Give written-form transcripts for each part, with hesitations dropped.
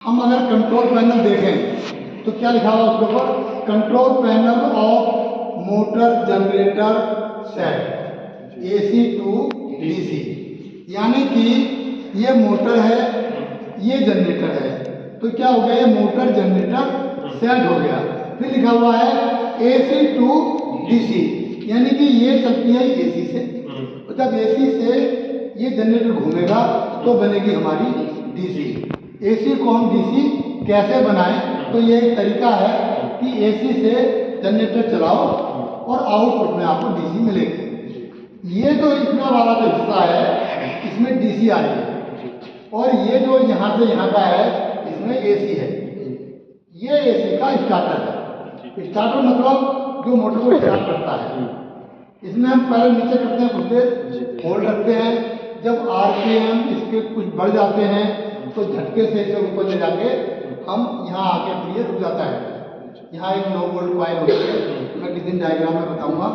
हम अगर control panel देखें तो क्या लिखा हुआ उसके ऊपर, control panel of motor generator set AC to DC, यानी कि ये मोटर है, ये जनरेटर है, तो क्या हो गया, ये मोटर जनरेटर सेट हो गया। फिर लिखा हुआ है AC टू DC, यानी कि ये चलती है AC से, तो जब AC से ये जनरेटर घूमेगा तो बनेगी हमारी DC। AC को हम DC कैसे बनाएं, तो ये एक तरीका है कि AC से जनरेटर चलाओ और आउटपुट में आपको DC मिलेगी। ये जो इतना वाला जो हिस्सा है इसमें DC आ रही है, और ये जो यहाँ से यहाँ का है इसमें AC है। ये AC का स्टार्टर है। स्टार्टर मतलब जो मोटर को स्टार्ट करता है। इसमें हम पहले नीचे करते हैं, कुछ देर होल्ड रखते हैं, जब RPM इसके कुछ बढ़ जाते हैं तो झटके से इसे ऊपर ले जाके हम यहाँ आके फिर ये रुक जाता है। यहाँ एक 9 वोल्ट कॉइल होती है, मैं किसी दिन डायग्राम में बताऊंगा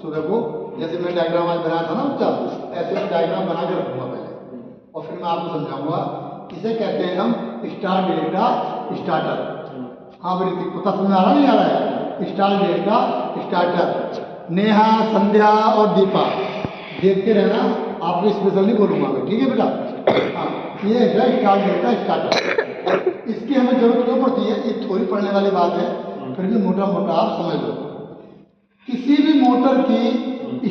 सुबह को, जैसे मैं डायग्राम आज बनाया था ना बच्चा, ऐसे मैं डायग्राम बना के रखूंगा पहले और फिर मैं आपको समझाऊंगा। इसे कहते हैं हम स्टार डेल्टा स्टार्टर। हाँ बेटी, पता समझ आ रहा नहीं आ रहा है? Star delta starter. Neha, Sandhya और दीपा देखते रहना, आपको स्पेशल नहीं बोलूंगा मैं, ठीक है बेटा? हाँ, ये है स्टार डेल्टा स्टार्टर। इसकी हमें जरूरत क्यों पड़ती है, ये थोड़ी पढ़ने वाली बात है, फिर भी मोटा मोटा आप समझ लो। किसी भी मोटर की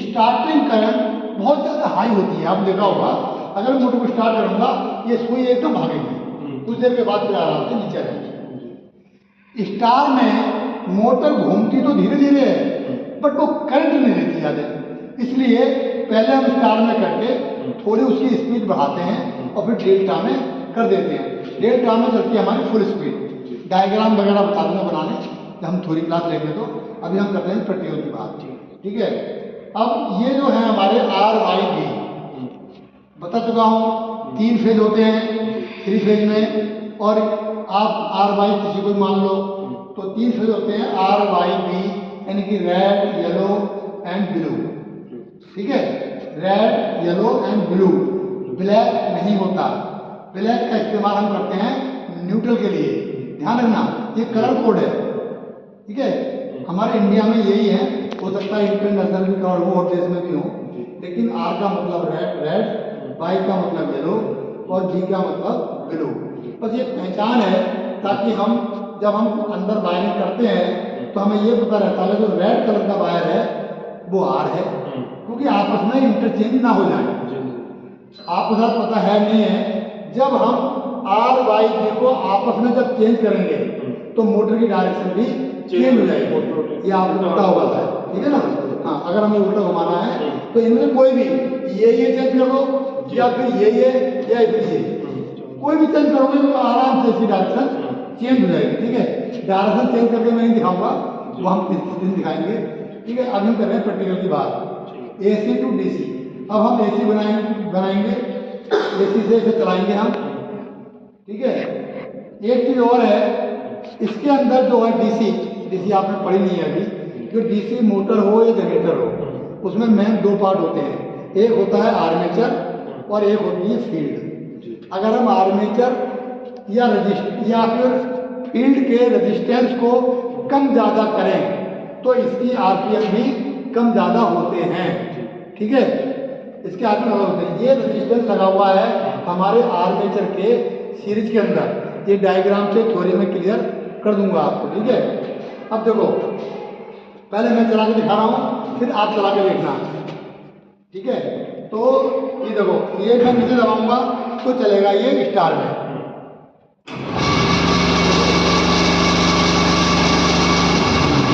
स्टार्टिंग करंट बहुत ज़्यादा हाई होती है, आपने देखा होगा। अगर मैं मोटर को स्टार्ट करूंगा ये सुई एकदम भागेगी, कुछ देर के बाद फिर आराम से नीचे आएगी। स्टार में मोटर घूमती तो धीरे धीरे है, बट वो करंट नहीं लेती ज़्यादा, इसलिए पहले हम स्टार में करके थोड़ी उसकी स्पीड बढ़ाते हैं और फिर डेल्टा में कर देते हैं। डेल्टा में चलती है हमारी फुल स्पीड। डायग्राम वगैरह बता दूंगा बनाने जब हम थोड़ी क्लास लेंगे, तो अभी हम करते हैं प्रैक्टिकल की बात, ठीक है? अब ये जो है हमारे RYB बता चुका हूँ, 3 फेज होते हैं 3 फेज में, और आप RY किसी को मान लो तो 3 फेज होते हैं RYB, यानी कि रेड, येलो एंड ब्लू, ठीक है? Red, yellow and blue. Black नहीं होता, ब्लैक का इस्तेमाल हम करते हैं न्यूट्रल के लिए, ध्यान रखना, ये कलर कोड है, ठीक है? हमारे इंडिया में यही है, हो सकता है इंटरनेशनल भी कलर हो और देश में भी हो, लेकिन R का मतलब रेड, Y का मतलब येलो और B का मतलब ब्लू। बस ये पहचान है ताकि हम जब हम अंदर वायरिंग करते हैं तो हमें ये पता रहता है जो रेड कलर का वायर है वो R है, क्योंकि आपस में इंटरचेंज ना हो जाए। आपको साथ पता है नहीं है, जब हम RYB को आपस में जब चेंज करेंगे तो मोटर की डायरेक्शन भी चेंज हो जाएगी, ये आपको पता होगा सर, ठीक है ना? हाँ, अगर हमें उल्टा घुमाना है तो इनमें कोई भी ये चेंज कर लो, या फिर ये या फिर ये, कोई भी चेंज करोगे तो आराम से इसकी डायरेक्शन चेंज हो जाएगी, ठीक है? डायरेक्शन चेंज करके मैं नहीं दिखाऊंगा, वो हम किस दिन दिखाएंगे, ठीक है? अभी हम कर रहे हैं प्रैक्टिकल की बात, AC टू DC। अब हम AC बनाएंगे, AC से इसे चलाएंगे हम, ठीक है? एक चीज और है, इसके अंदर जो है DC आपने पढ़ी नहीं है अभी, जो DC मोटर हो या जनरेटर हो, उसमें मेन 2 पार्ट होते हैं, एक होता है आर्मेचर और एक होती है फील्ड। अगर हम आर्मेचर या फिर फील्ड के रेजिस्टेंस को कम ज़्यादा करें तो इसकी RPM भी कम ज़्यादा होते हैं, ठीक है? इसके RPM ज़्यादा होते हैं। ये रेजिस्टेंस लगा हुआ है हमारे आर्मेचर के सीरीज के अंदर, ये डायग्राम से थोड़ी में क्लियर कर दूंगा आपको, ठीक है? अब देखो, पहले मैं चला के दिखा रहा हूँ, फिर आप चला के देखना, ठीक है? तो ये देखो, ये मैं नीचे दबाऊंगा तो चलेगा ये स्टार में,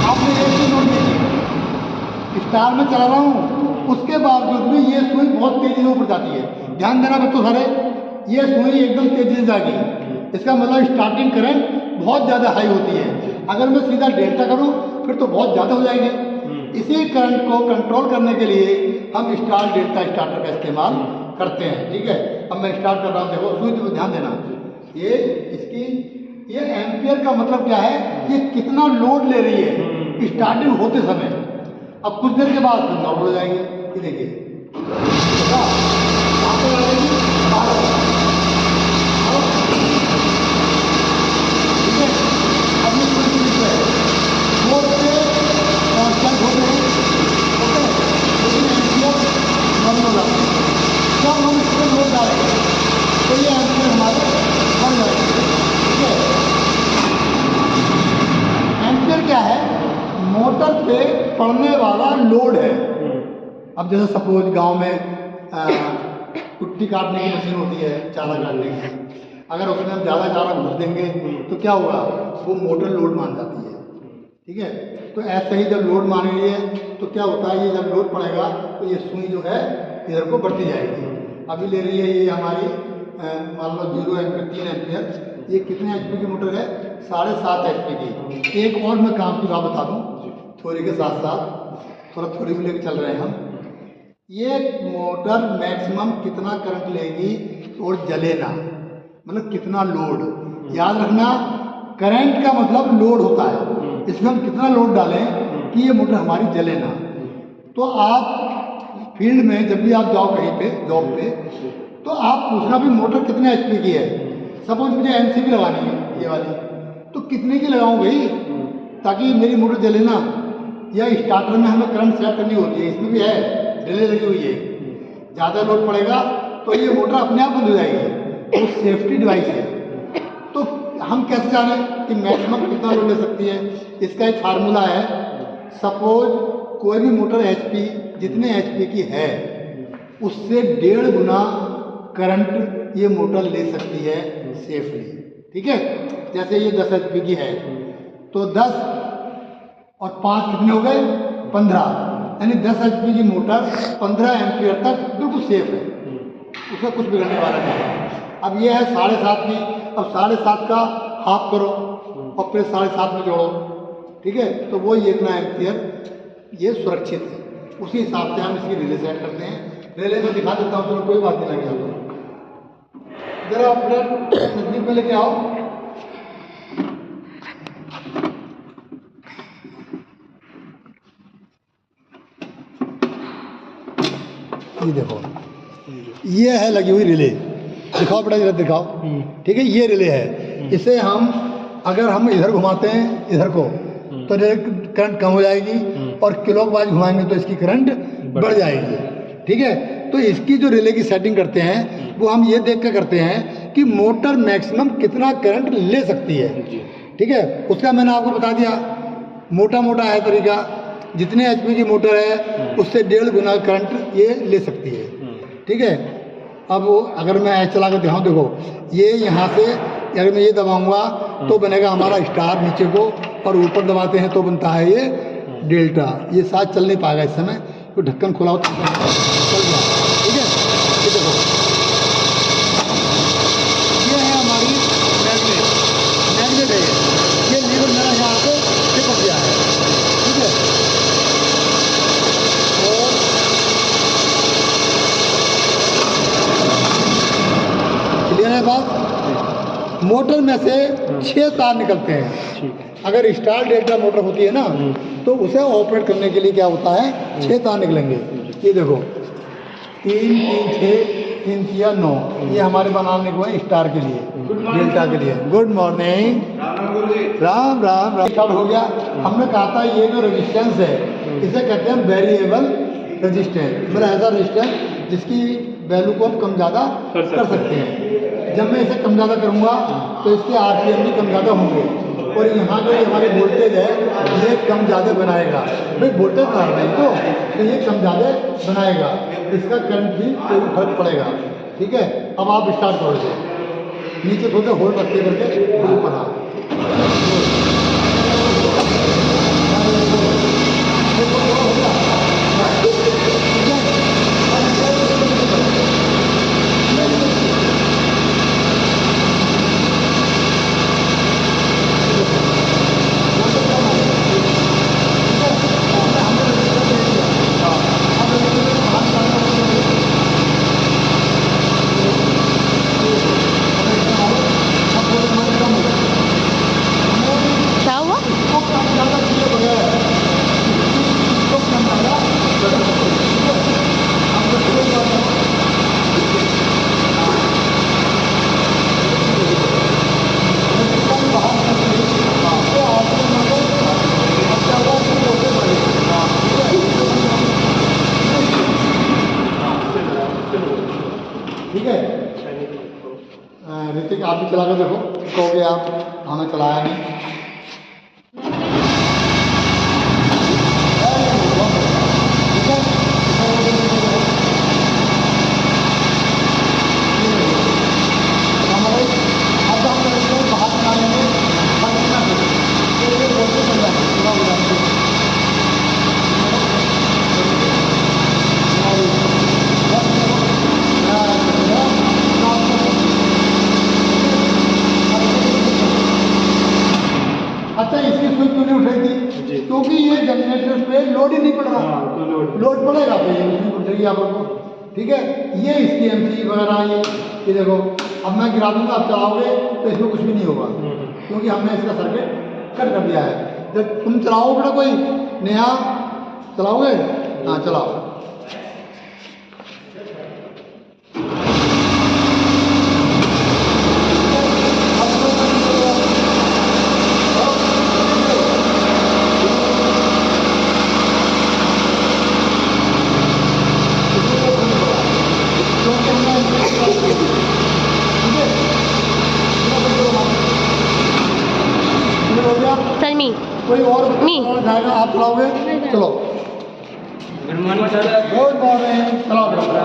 आपने ये चीज नोट की, स्टार में चला रहा हूँ, उसके बावजूद भी ये सुई बहुत तेजी से ऊपर जाती है। ध्यान देना बच्चों सारे, ये सुई एकदम तेजी से जाएगी, इसका मतलब स्टार्टिंग करंट बहुत ज़्यादा हाई होती है। अगर मैं सीधा डेल्टा करूँ फिर तो बहुत ज़्यादा हो जाएंगे। इसी करंट को कंट्रोल करने के लिए हम स्टार डेल्टा स्टार्टर का इस्तेमाल करते हैं, ठीक है? अब मैं स्टार्ट कर रहा हूँ, देखो सुई पे ध्यान देना, ये एम्पियर का मतलब क्या है, ये कितना लोड ले रही है स्टार्टिंग होते समय। अब कुछ देर के बाद फिर नॉर्मल हो जाएंगे, ये देखिए अब जैसे सपोज गांव में कुट्टी काटने की मशीन होती है, चारा काटने की, अगर उसमें हम ज़्यादा चारा घुस देंगे तो क्या होगा, वो मोटर लोड मान जाती है। ठीक है, तो ऐसे ही जब लोड मान रही है तो क्या होता है, ये जब लोड पड़ेगा तो ये सुई जो है इधर को बढ़ती जाएगी। अभी ले रही है ये हमारी मान लो 0 एम्पियर 3 एम्पियर। ये कितने एचपी की मोटर है, 7.5 एचपी की। एक और मैं काम की बात बता दूँ थ्योरी के साथ साथ, थोड़ा थ्योरी को लेकर चल रहे हैं हम। ये मोटर मैक्सिमम कितना करंट लेगी और जले ना, मतलब कितना लोड, याद रखना करंट का मतलब लोड होता है, इसमें हम कितना लोड डालें कि ये मोटर हमारी जले ना। तो आप फील्ड में जब भी आप जाओ कहीं पे जॉब पे, तो आप पूछना भी मोटर कितने एचपी की है। सपोज मुझे एमसीबी लगानी है ये वाली, तो कितने की लगाऊं भाई ताकि मेरी मोटर जले ना। या स्टार्टर में हमें करंट सेट करनी होती है, इसमें भी है रिले लगी हुई है, ज़्यादा लोड पड़ेगा तो ये मोटर अपने आप बंद हो जाएगी, और सेफ्टी डिवाइस है। तो हम कैसे जानें कि मैक्सिमम कितना लोड ले सकती है, इसका एक फार्मूला है। सपोज कोई भी मोटर एचपी जितने एचपी की है उससे 1.5 गुना करंट ये मोटर ले सकती है सेफली। ठीक है, जैसे ये 10 एचपी की है तो 10 और 5 कितने हो गए, 15, यानी 10 एचपी की मोटर 15 एम्पियर तक बिल्कुल सेफ है, उसका कुछ बिगड़ने वाला नहीं है। अब ये है 7.5 की, अब 7.5 का हाफ करो और फिर 7.5 में जोड़ो। ठीक है, तो वो ये इतना एम्पियर ये सुरक्षित है। उसी हिसाब से हम इसकी रिले सेट करते हैं। रिले में दिखा देता हूँ, चलो कोई बात नहीं लगे आपको, जरा अपने नजदीक में लेके आओ। ये देखो, ये है लगी हुई रिले, दिखाओ बेटा इधर दिखाओ। ठीक है, ये रिले है, इसे हम अगर हम इधर घुमाते हैं इधर को तो करंट कम हो जाएगी, और क्लॉकवाइज घुमाएंगे तो इसकी करंट बढ़ जाएगी। ठीक है, तो इसकी जो रिले की सेटिंग करते हैं वो हम ये देख कर करते हैं कि मोटर मैक्सिमम कितना करंट ले सकती है। ठीक है, उसका मैंने आपको बता दिया, मोटा मोटा है तरीका, जितने एचपी की मोटर है उससे 1.5 गुना करंट ये ले सकती है। ठीक है, अब अगर मैं ऐसे चला कर दिखाऊँ, देखो ये यहाँ से अगर मैं ये दबाऊंगा तो बनेगा हमारा स्टार नीचे को, और ऊपर दबाते हैं तो बनता है ये डेल्टा। ये साथ चल नहीं पाएगा इस समय, तो ढक्कन खुला हो तो चल गया। ठीक है, ये देखो ये है हमारी मैग्नेट, मैग्नेट है ये लीवर मेरा यहाँ पे चिपक गया है। ठीक है, और क्लियर है बात। मोटर में से 6 तार निकलते हैं। अगर स्टार डेल्टा मोटर होती है ना तो उसे ऑपरेट करने के लिए क्या होता है, 6 तार निकलेंगे। ये देखो 3 3 6 3 3 9, ये हमारे बनाने को है स्टार के लिए, डेल्टा के लिए। Good morning, Ram Ram Ram. Start हो गया। हमने कहा था ये जो रेजिस्टेंस है इसे कहते हैं वेरिएबल रेजिस्टेंस, मतलब ऐसा रेजिस्टेंस जिसकी वैल्यू को हम कम ज़्यादा कर सकते हैं। जब मैं इसे कम ज़्यादा करूँगा तो इसके आरपीएम भी कम ज़्यादा होंगे, और यहाँ जो हमारी वोल्टेज है ये कम ज़्यादा बनाएगा। भाई वोल्टेज बढ़ा रहे हैं तो ये कम ज़्यादा बनाएगा, इसका करंट भी कोई फर्क पड़ेगा। ठीक है, अब आप स्टार्ट करोगे, नीचे थोड़े होल्ड रखते करके ऊपर आ। ठीक है, ऋतिक आप भी चला कर देखो, कहोगे आप हमें चलाया नहीं। ठीक है, लोड ही नहीं पड़ रहा। तो लोड पड़ेगा तो ये मशीन उठ जाएगी आपको। ठीक है, ये इसकी एमसी वगैरह ये देखो, अब मैं गिरा दूंगा, आप चलाओगे तो इसमें कुछ भी नहीं होगा, क्योंकि हमने इसका सर्किट कट कर दिया है। जब तुम चलाओगे बेटा कोई नया चलाओगे, हाँ चलाओ। सर मी कोई और मी जाएगा, आप चलाओगे, चलो। Good morning sir. Good morning, चलाओ बेटा।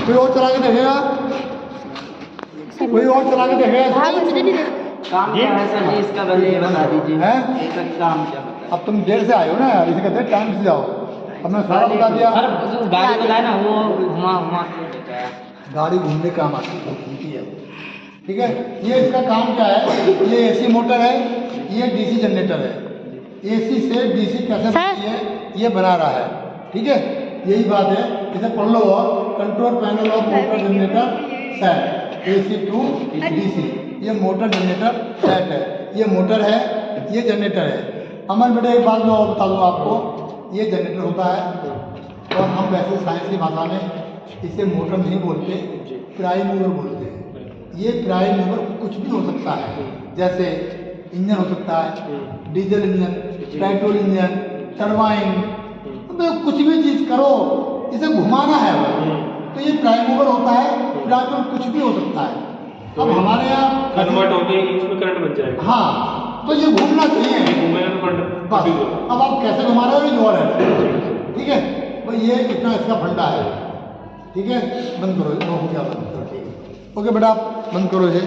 कोई और चला के देखेगा, कोई और चला के देखेगा। काम क्या है सर जी इसका, पहले ये बता दीजिए। हैं? इसका काम क्या है? अब तुम देर से आए हो ना यार, इसे कहते हैं टाइम से जाओ। अब मैं सारा बता दिया। सर जो गाड़ी बताया ना वो घुमा गाड़ी घूमने काम आती है, ठीक है। ये इसका काम क्या है, ये एसी मोटर है, ये डीसी जनरेटर है। एसी से डीसी कैसे बनती है ये बना रहा है, ठीक है। यही बात है, इसे पढ़ लो। और control panel of motor generator set, AC to DC, ये मोटर जनरेटर सेट है। ये मोटर है, ये जनरेटर है। अमर बेटे एक बात मैं और बता दूँ आपको, ये जनरेटर होता है और हम वैसे साइंस की भाषा में इसे मोटर नहीं बोलते, प्राइम मूवर बोलते हैं। ये प्राइम मूवर कुछ भी हो सकता है, जैसे इंजन हो सकता है, diesel engine, petrol engine, turbine, तो कुछ भी चीज़ करो, इसे घुमाना है तो ये प्राइम मूवर होता है। प्राइम मूवर कुछ भी हो सकता है। अब हमारे यहाँ कन्वर्ट हो गए, इसमें करंट बन जाएगा। हाँ, तो ये घूमना चाहिए बस। अब आप कैसे घुमा रहे हो ये और है, ठीक है। भाई ये इतना इसका फंडा है, ठीक है। बंद करो, हो गया बंद, ठीक है। ओके बेटा, आप बंद करो इसे।